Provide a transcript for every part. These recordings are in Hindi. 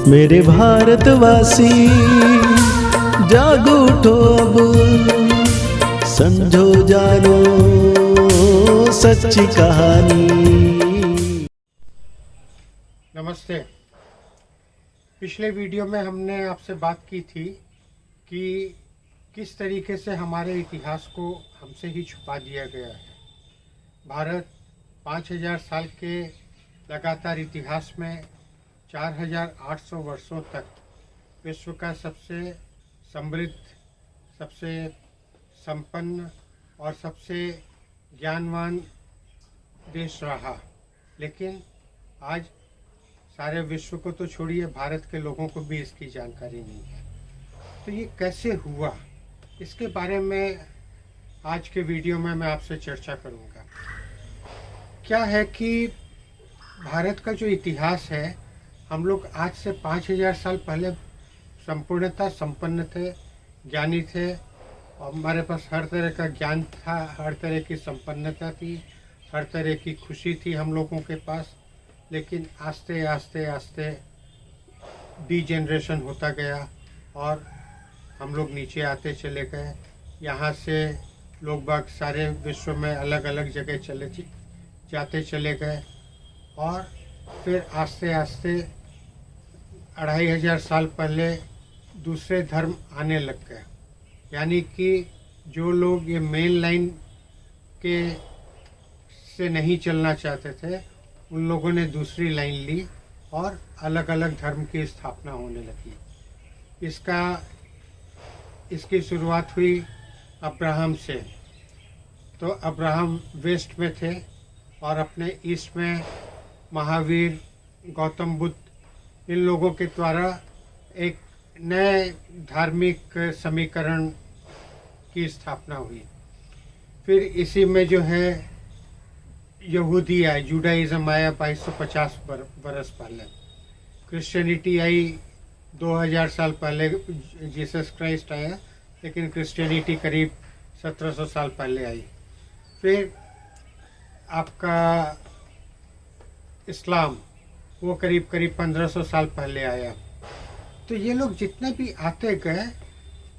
मेरे भारतवासी जाग उठो अब, समझो जानो सच्ची कहानी। नमस्ते। पिछले वीडियो में हमने आपसे बात की थी कि किस तरीके से हमारे इतिहास को हमसे ही छुपा दिया गया है। भारत 5000 साल के लगातार इतिहास में 4800 वर्षों तक विश्व का सबसे समृद्ध, सबसे संपन्न और सबसे ज्ञानवान देश रहा। लेकिन आज सारे विश्व को तो छोड़िए, भारत के लोगों को भी इसकी जानकारी नहीं है। तो ये कैसे हुआ, इसके बारे में आज के वीडियो में मैं आपसे चर्चा करूंगा। क्या है कि भारत का जो इतिहास है, हम लोग आज से 5000 साल पहले संपूर्णतः संपन्न थे, ज्ञानी थे, और हमारे पास हर तरह का ज्ञान था, हर तरह की संपन्नता थी, हर तरह की खुशी थी हम लोगों के पास। लेकिन आस्ते आस्ते आस्ते डीजेनरेशन होता गया और हम लोग नीचे आते चले गए। यहाँ से लोग बाग सारे विश्व में अलग अलग जगह जाते चले गए और फिर आस्ते आस्ते 2500 साल पहले दूसरे धर्म आने लग गए। यानी कि जो लोग ये मेन लाइन के से नहीं चलना चाहते थे, उन लोगों ने दूसरी लाइन ली और अलग अलग धर्म की स्थापना होने लगी। इसकी शुरुआत हुई अब्राहम से। तो अब्राहम वेस्ट में थे और अपने ईस्ट में महावीर, गौतम बुद्ध, इन लोगों के द्वारा एक नए धार्मिक समीकरण की स्थापना हुई। फिर इसी में जो है यहूदी आए, जुडाइज़म आया 2250 बरस पहले। क्रिश्चियनिटी आई 2000 साल पहले, जीसस क्राइस्ट आया, लेकिन क्रिश्चियनिटी करीब 1700 साल पहले आई। फिर आपका इस्लाम, वो करीब 1500 साल पहले आया। तो ये लोग जितने भी आते गए,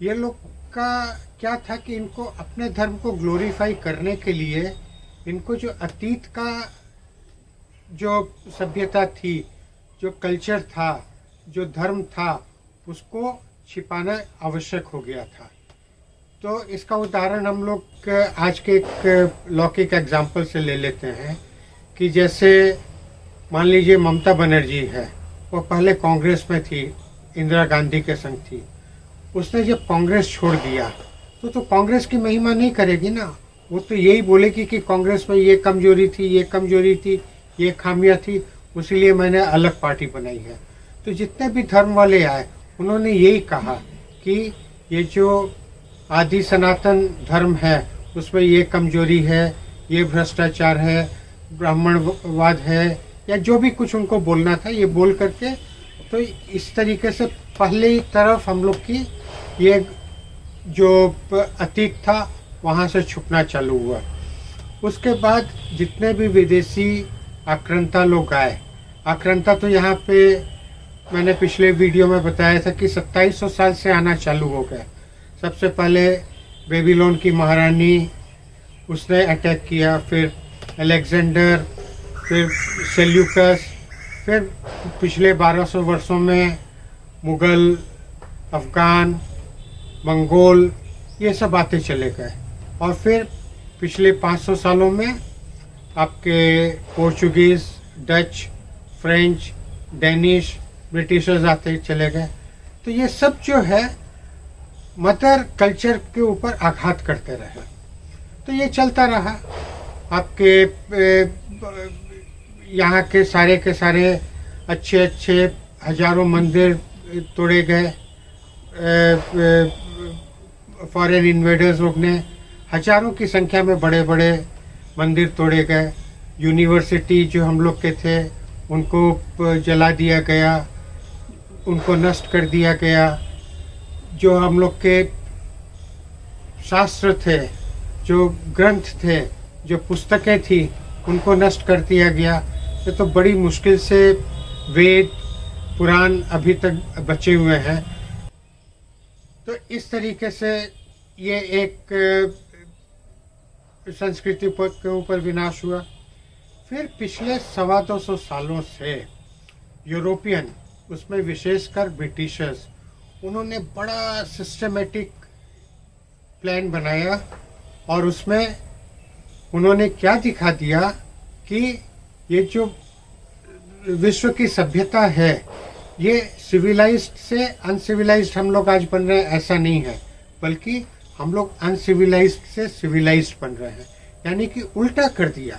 ये लोग का क्या था कि इनको अपने धर्म को ग्लोरीफाई करने के लिए इनको जो अतीत का जो सभ्यता थी, जो कल्चर था, जो धर्म था, उसको छिपाना आवश्यक हो गया था। तो इसका उदाहरण हम लोग आज के एक लौकिक एग्जाम्पल से ले लेते हैं कि जैसे मान लीजिए ममता बनर्जी है, वो पहले कांग्रेस में थी, इंदिरा गांधी के संग थी। उसने जब कांग्रेस छोड़ दिया तो कांग्रेस की महिमा नहीं करेगी ना। वो तो यही बोलेगी कि कांग्रेस में ये कमजोरी थी, ये कमजोरी थी, ये खामियां थी, उसीलिए मैंने अलग पार्टी बनाई है। तो जितने भी धर्म वाले आए, उन्होंने यही कहा कि ये जो आदि सनातन धर्म है, उसमें ये कमजोरी है, ये भ्रष्टाचार है, ब्राह्मणवाद है, या जो भी कुछ उनको बोलना था, ये बोल करके तो इस तरीके से पहले ही तरफ हम लोग की ये जो अतीत था वहाँ से छुपना चालू हुआ। उसके बाद जितने भी विदेशी आक्रांता लोग आए, आक्रांता तो यहाँ पे मैंने पिछले वीडियो में बताया था कि 2700 साल से आना चालू हो गया। सबसे पहले बेबीलोन की महारानी, उसने अटैक किया, फिर अलेक्जेंडर, फिर सेल्यूकस, फिर पिछले 1200 वर्षों में मुग़ल, अफ़गान, मंगोल, ये सब आते चले गए। और फिर पिछले 500 सालों में आपके Portuguese, Dutch, French, Danish, Britishers आते चले गए। तो ये सब जो है मदर कल्चर के ऊपर आघात करते रहे। तो ये चलता रहा। आपके यहाँ के सारे अच्छे अच्छे हजारों मंदिर तोड़े गए। फॉरेन इन्वेडर्स लोग ने हजारों की संख्या में बड़े बड़े मंदिर तोड़े गए। यूनिवर्सिटी जो हम लोग के थे, उनको जला दिया गया, उनको नष्ट कर दिया गया। जो हम लोग के शास्त्र थे, जो ग्रंथ थे, जो पुस्तकें थी, उनको नष्ट कर दिया गया। ये तो बड़ी मुश्किल से वेद, पुराण अभी तक बचे हुए हैं। तो इस तरीके से ये एक संस्कृति के ऊपर विनाश हुआ। फिर पिछले 250 सालों से यूरोपियन, उसमें विशेषकर ब्रिटिशर्स, उन्होंने बड़ा सिस्टमेटिक प्लान बनाया और उसमें उन्होंने क्या दिखा दिया कि ये जो विश्व की सभ्यता है, ये सिविलाइज्ड से अनसिविलाइज्ड हम लोग आज बन रहे हैं, ऐसा नहीं है, बल्कि हम लोग अनसिविलाइज्ड से सिविलाइज्ड बन रहे हैं। यानी कि उल्टा कर दिया,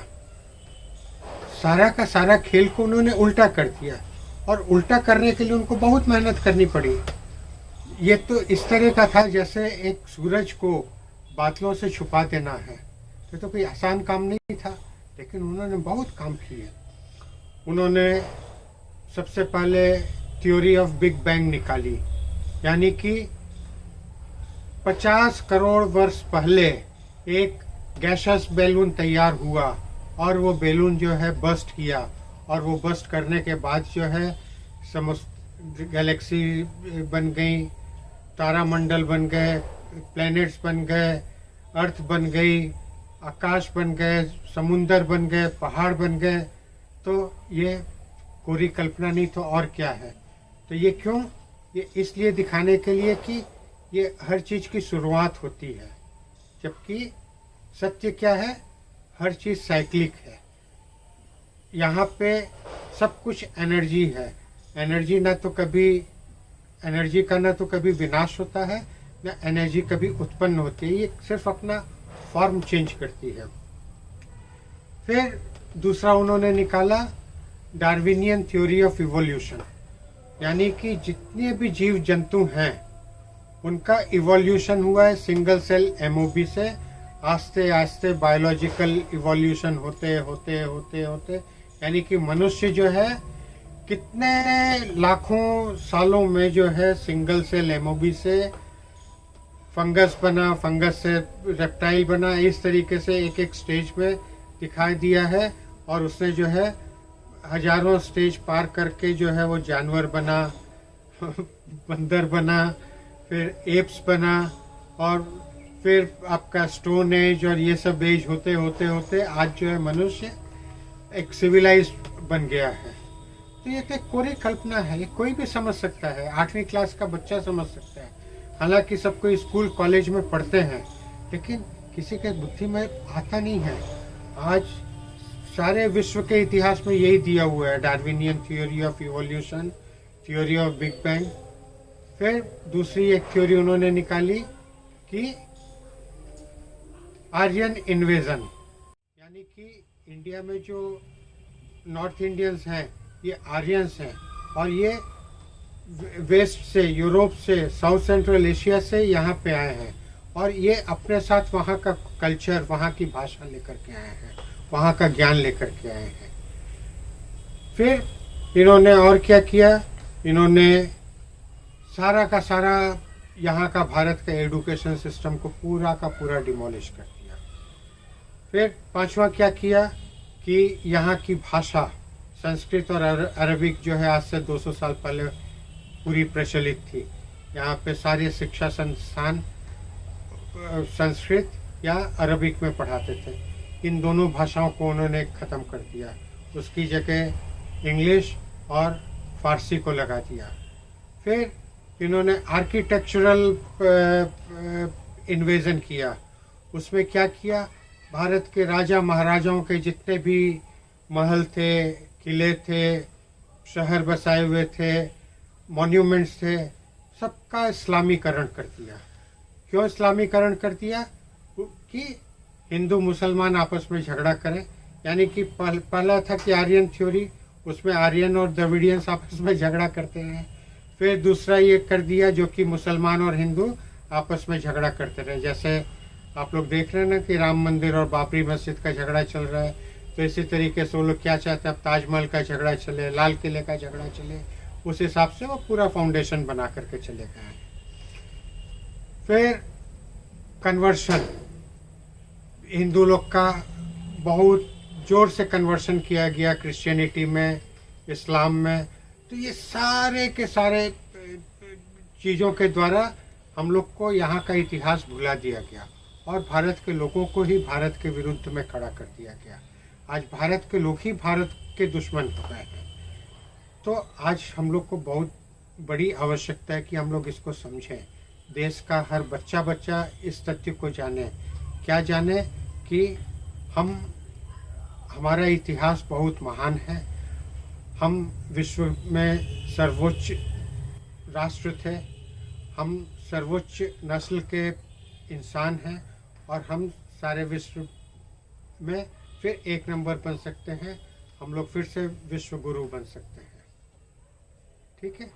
सारा का सारा खेल को उन्होंने उल्टा कर दिया, और उल्टा करने के लिए उनको बहुत मेहनत करनी पड़ी। ये तो इस तरह का था जैसे एक सूरज को बादलों से छुपा देना है। ये तो कोई आसान काम नहीं था, लेकिन उन्होंने बहुत काम किए। उन्होंने सबसे पहले थ्योरी ऑफ बिग बैंग निकाली, यानी कि 50 करोड़ वर्ष पहले एक गैसियस बैलून तैयार हुआ और वो बैलून जो है बस्ट किया, और वो बस्ट करने के बाद जो है गैलेक्सी बन गई, तारामंडल बन गए, प्लैनेट्स बन गए, अर्थ बन गई, आकाश बन गए, समुंदर बन गए, पहाड़ बन गए। तो ये कोरी कल्पना नहीं तो और क्या है। तो ये क्यों? ये इसलिए दिखाने के लिए कि ये हर चीज़ की शुरुआत होती है, जबकि सत्य क्या है, हर चीज़ साइक्लिक है। यहाँ पे सब कुछ एनर्जी है। एनर्जी का ना तो कभी विनाश होता है, ना एनर्जी कभी उत्पन्न होती है। ये सिर्फ अपना फॉर्म चेंज करती है। फिर दूसरा उन्होंने निकाला डार्विनियन थ्योरी ऑफ इवोल्यूशन, यानी कि जितने भी जीव जंतु हैं उनका इवोल्यूशन हुआ है सिंगल सेल एमओबी से। आस्ते आस्ते बायोलॉजिकल इवोल्यूशन होते होते होते होते, यानी कि मनुष्य जो है कितने लाखों सालों में जो है सिंगल सेल एमओबी से फंगस बना, फंगस से रेप्टाइल बना। इस तरीके से एक एक स्टेज में दिखाई दिया है, और उसने जो है हजारों स्टेज पार करके जो है वो जानवर बना, बंदर बना, फिर एप्स बना, और फिर आपका स्टोन एज और ये सब एज होते होते होते आज जो है मनुष्य एक सिविलाइज्ड बन गया है। तो ये एक कोरी कल्पना है, ये कोई भी समझ सकता है, 8वीं क्लास का बच्चा समझ सकता है। हालांकि सब कोई स्कूल कॉलेज में पढ़ते हैं, लेकिन किसी के बुद्धि में आता नहीं है। आज सारे विश्व के इतिहास में यही दिया हुआ है, Darwinian theory of evolution, theory of big bang. फिर दूसरी एक थ्योरी उन्होंने निकाली कि आर्यन इन्वेजन, यानी कि इंडिया में जो नॉर्थ इंडियंस हैं ये आर्यंस हैं, और ये वेस्ट से, यूरोप से, साउथ सेंट्रल एशिया से यहाँ पे आए हैं, और ये अपने साथ वहाँ का कल्चर, वहाँ की भाषा लेकर के आए हैं, वहाँ का ज्ञान लेकर के आए हैं। फिर इन्होंने और क्या किया, इन्होंने सारा का सारा यहाँ का भारत का एजुकेशन सिस्टम को पूरा का पूरा डिमोलिश कर दिया। फिर पांचवा क्या किया कि यहाँ की भाषा संस्कृत और अरबिक जो है आज से 200 साल पहले पूरी प्रचलित थी। यहाँ पे सारे शिक्षा संस्थान संस्कृत या अरबिक में पढ़ाते थे। इन दोनों भाषाओं को उन्होंने ख़त्म कर दिया, उसकी जगह इंग्लिश और फारसी को लगा दिया। फिर इन्होंने आर्किटेक्चरल इन्वेजन किया। उसमें क्या किया, भारत के राजा महाराजाओं के जितने भी महल थे, किले थे, शहर बसाए हुए थे, मॉन्यूमेंट्स थे, सबका इस्लामीकरण कर दिया। क्यों इस्लामीकरण कर दिया? कि हिंदू मुसलमान आपस में झगड़ा करें। यानी कि पहला था कि आर्यन थ्योरी, उसमें आर्यन और द्रविडियंस आपस में झगड़ा करते हैं। फिर दूसरा ये कर दिया जो कि मुसलमान और हिंदू आपस में झगड़ा करते रहे। जैसे आप लोग देख रहे हैं ना कि राम मंदिर और बाबरी मस्जिद का झगड़ा चल रहा है, तो इसी तरीके से वो लोग क्या चाहते हैं, अब ताजमहल का झगड़ा चले, लाल किले का झगड़ा चले, उस हिसाब से वो पूरा फाउंडेशन बना करके चले गए हैं। फिर कन्वर्शन, हिंदू लोग का बहुत जोर से कन्वर्शन किया गया क्रिश्चियनिटी में, इस्लाम में। तो ये सारे के सारे चीज़ों के द्वारा हम लोग को यहाँ का इतिहास भुला दिया गया और भारत के लोगों को ही भारत के विरुद्ध में खड़ा कर दिया गया। आज भारत के लोग ही भारत के दुश्मन हो गए हैं। तो आज हम लोग को बहुत बड़ी आवश्यकता है कि हम लोग इसको समझें। देश का हर बच्चा इस तथ्य को जाने, क्या जाने कि हमारा इतिहास बहुत महान है। हम विश्व में सर्वोच्च राष्ट्र थे, हम सर्वोच्च नस्ल के इंसान हैं और हम सारे विश्व में फिर एक नंबर बन सकते हैं। हम लोग फिर से विश्व गुरु बन सकते हैं। ठीक है।